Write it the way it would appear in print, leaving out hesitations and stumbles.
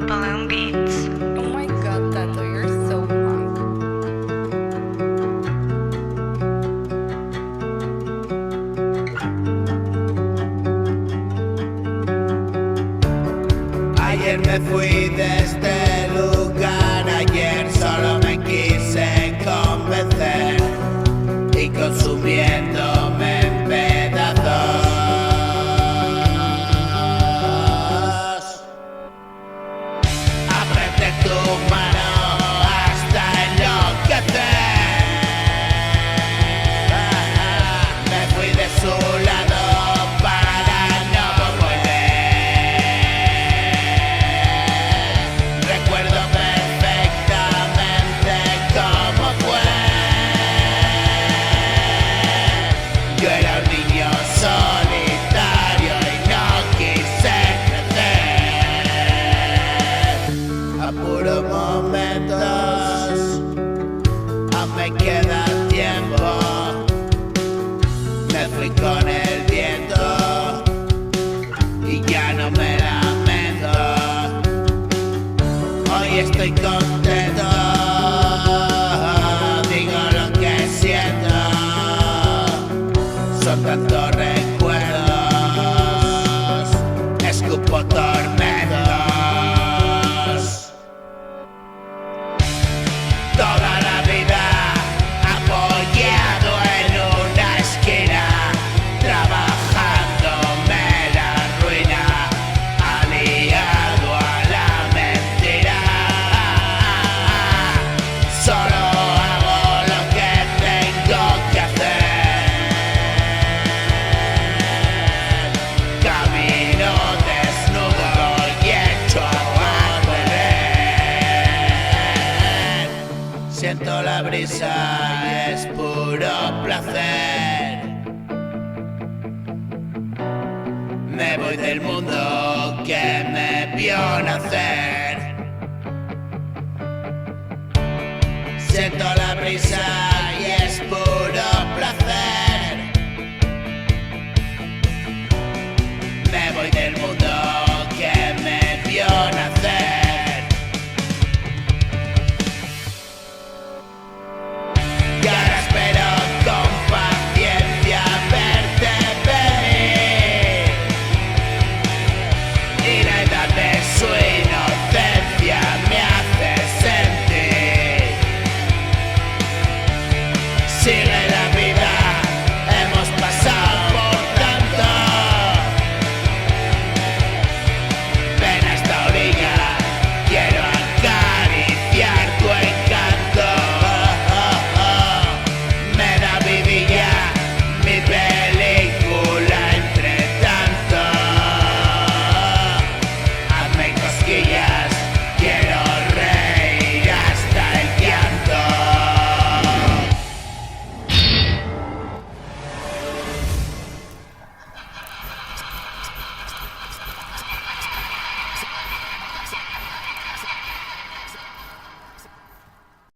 Balloon beats. Oh my god, Tato, you're so punk. Ayer me fui de este lugar, ayer solo me quise convencer y consumiéndome en pedazos. Apreté tu mano hasta enloquecer. Me fui de su lado para no volver. Recuerdo perfectamente cómo fue. Yo era un niño solitario y no quise crecer. Apuro momentos, aún me queda tiempo. Me fui con el viento y ya no me lamento. Hoy estoy contento, digo lo que siento. Son tantos recuerdos, escupo tormentos. Toda la vida apoyado en una esquina, trabajándome la ruina, aliado a la mentira. Solo hago lo que tengo que hacer. Camino desnudo y hecho a perder. Siento la brisa, es puro placer. Me voy del mundo que me vio nacer. Siento la brisa,